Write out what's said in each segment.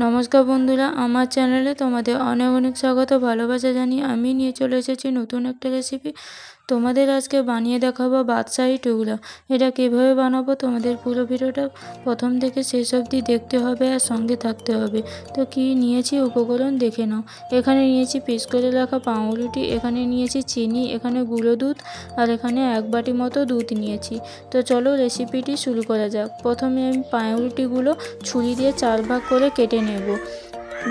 নমস্কার বন্ধুরা, আমার চ্যানেলে তোমাদের অনেক অনেক স্বাগত, ভালোবাসা জানিয়ে আমি নিয়ে চলে এসেছি নতুন একটা রেসিপি। তোমাদের আজকে বানিয়ে দেখাবো বাদশাহী টুকরা। এটা কীভাবে বানাবো তোমাদের পুরো ভিডিওটা প্রথম থেকে শেষ অবধি দেখতে হবে আর সঙ্গে থাকতে হবে। তো কি নিয়েছি উপকরণ দেখে নাও। এখানে নিয়েছি পিস করে রাখা পাউরুটি, এখানে নিয়েছি চিনি, এখানে গুঁড়ো দুধ আর এখানে 1 বাটি মতো দুধ নিয়েছি। তো চলো রেসিপিটি শুরু করা যাক। প্রথমে আমি পাউরুটিগুলো ছুরি দিয়ে 4 ভাগ করে কেটে নেব।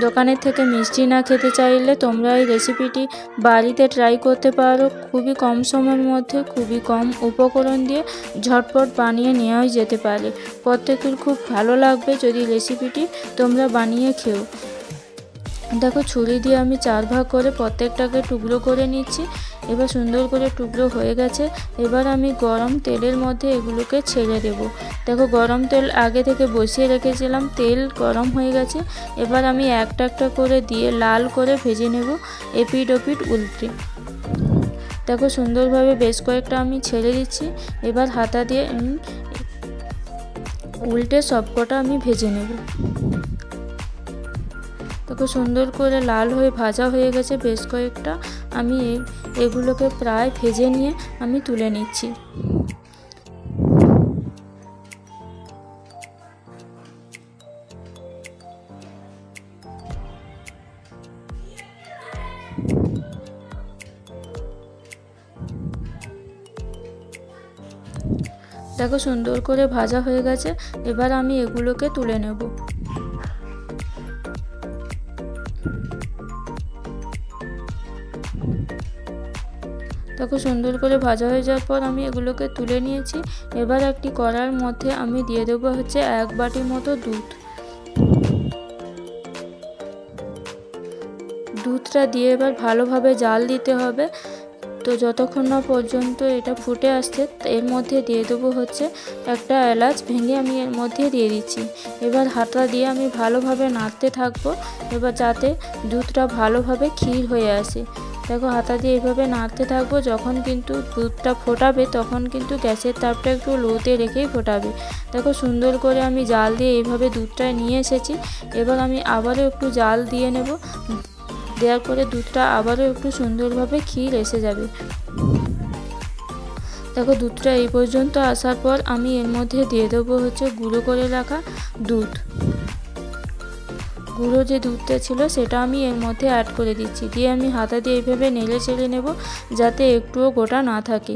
দোকানের থেকে মিষ্টি না খেতে চাইলে তোমরা এই রেসিপিটি বাড়িতে ট্রাই করতে পারো। খুবই কম সময়ের মধ্যে খুবই কম উপকরণ দিয়ে ঝটপট বানিয়ে নেওয়াই যেতে পারে। প্রত্যেকের খুব ভালো লাগবে যদি রেসিপিটি তোমরা বানিয়ে খেও। দেখো, ছুরি দিয়ে আমি 4 ভাগ করে প্রত্যেকটাকে টুকরো করে নিচ্ছি। এবার সুন্দর করে টুকরো হয়ে গেছে। এবার আমি গরম তেলের মধ্যে এগুলোকে ছেড়ে দেব। দেখো, গরম তেল আগে থেকে বসিয়ে রেখেছিলাম, তেল গরম হয়ে গেছে। এবার আমি একটা একটা করে দিয়ে লাল করে ভেজে নেব, এপিট ওপিট উল্টে। দেখো, সুন্দরভাবে বেশ কয়েকটা আমি ছেড়ে দিচ্ছি। এবার হাতা দিয়ে উল্টে সবকটা আমি ভেজে নেব। দেখো, সুন্দর করে লাল হয়ে ভাজা হয়ে গেছে বেশ কয়েকটা। আমি এগুলোকে প্রায় ভেজে নিয়ে আমি তুলে নিচ্ছি। দেখো, সুন্দর করে ভাজা হয়ে গেছে। এবার আমি এগুলোকে তুলে নেব। দেখো, সুন্দর করে ভাজা হয়ে যাওয়ার পর আমি এগুলোকে তুলে নিয়েছি। এবার একটি কড়ার মধ্যে আমি দিয়ে দেবো 1 বাটি মতো দুধ। দুধটা দিয়ে এবার ভালোভাবে জাল দিতে হবে। তো যতক্ষণ না পর্যন্ত এটা ফুটে আসছে, এর মধ্যে দিয়ে দেবো একটা এলাচ ভেঙে আমি এর মধ্যে দিয়ে দিচ্ছি। এবার হাতা দিয়ে আমি ভালোভাবে নাড়তে থাকবো, এবার যাতে দুধটা ভালোভাবে ক্ষীর হয়ে আসে। দেখো, হাতা দিয়ে এইভাবে নাড়তে থাকবো। যখন কিন্তু দুধটা ফোটাবে তখন কিন্তু গ্যাসের তাপটা একটু লোতে রেখেই ফোটাবে। দেখো, সুন্দর করে আমি জাল দিয়ে এইভাবে দুধটা নিয়ে এসেছি। এবার আমি আবারও একটু জাল দিয়ে নেব। দেওয়ার পরে দুধটা আবারও একটু সুন্দরভাবে ক্ষীর এসে যাবে। দেখো, দুধটা এই পর্যন্ত আসার পর আমি এর মধ্যে দিয়ে দেবো গুঁড়ো করে রাখা দুধ। গুঁড়ো যে দুধটা ছিল সেটা আমি এর মধ্যে অ্যাড করে দিচ্ছি। দিয়ে আমি হাতা দিয়ে এইভাবে নেড়ে চেড়ে নেব, যাতে একটুও গোটা না থাকে।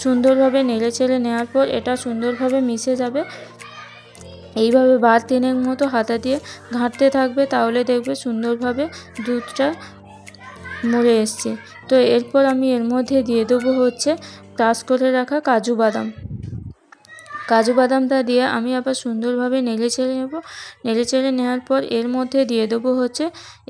সুন্দরভাবে নেড়ে চেড়ে নেওয়ার পর এটা সুন্দরভাবে মিশে যাবে। এইভাবে বার 3 মতো হাতা দিয়ে ঘাঁটতে থাকবে, তাহলে দেখবে সুন্দরভাবে দুধটা মরে এসছে। তো এরপর আমি এর মধ্যে দিয়ে দেবো ক্রাশ করে রাখা কাজু বাদাম। কাজু বাদামটা দিয়ে আমি আবার সুন্দরভাবে নেড়ে চেড়ে নেব। নেড়ে চেড়ে নেওয়ার পর এর মধ্যে দিয়ে দেবো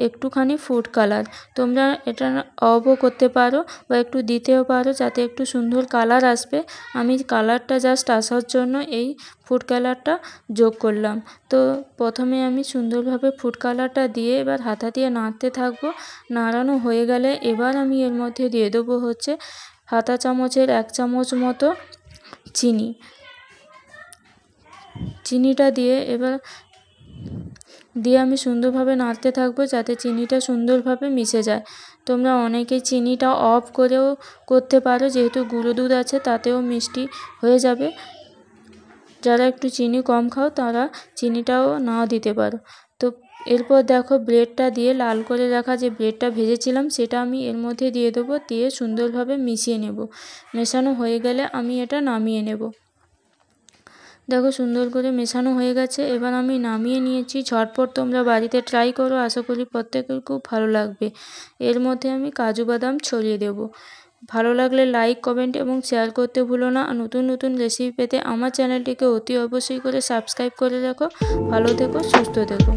একটুখানি ফুড কালার। তোমরা এটা অফও করতে পারো বা একটু দিতেও পারো, যাতে একটু সুন্দর কালার আসবে। আমি কালারটা জাস্ট আসার জন্য এই ফুড কালারটা যোগ করলাম। তো প্রথমে আমি সুন্দরভাবে ফুড কালারটা দিয়ে এবার হাতা দিয়ে নাড়তে থাকবো। নাড়ানো হয়ে গেলে এবার আমি এর মধ্যে দিয়ে দেবো হাতা চামচের 1 চামচ মতো চিনি। চিনিটা দিয়ে আমি সুন্দরভাবে নাড়তে থাকবো, যাতে চিনিটা সুন্দরভাবে মিশে যায়। তোমরা অনেকেই চিনিটা অফ করেও করতে পারো, যেহেতু গুঁড়ো দুধ আছে তাতেও মিষ্টি হয়ে যাবে। যারা একটু চিনি কম খাও তারা চিনিটাও নাও দিতে পারো। তো এরপর দেখো, ব্রেডটা দিয়ে লাল করে রাখা যে ব্রেডটা ভেজেছিলাম সেটা আমি এর মধ্যে দিয়ে দেবো। দিয়ে সুন্দরভাবে মিশিয়ে নেব। মেশানো হয়ে গেলে আমি এটা নামিয়ে নেব। দেখো, সুন্দর করে মেশানো হয়ে গেছে। এবার আমি নামিয়ে নিয়েছি। ঝটপট তোমরা বাড়িতে ট্রাই করো, আশা করি প্রত্যেকের খুব ভালো লাগবে। এর মধ্যে আমি কাজু বাদাম ছড়িয়ে দেব। ভালো লাগলে লাইক, কমেন্ট এবং শেয়ার করতে ভুলো না। নতুন নতুন রেসিপি পেতে আমার চ্যানেলটিকে অতি অবশ্যই করে সাবস্ক্রাইব করে রাখো। ভালো থেকো, সুস্থ থেকো।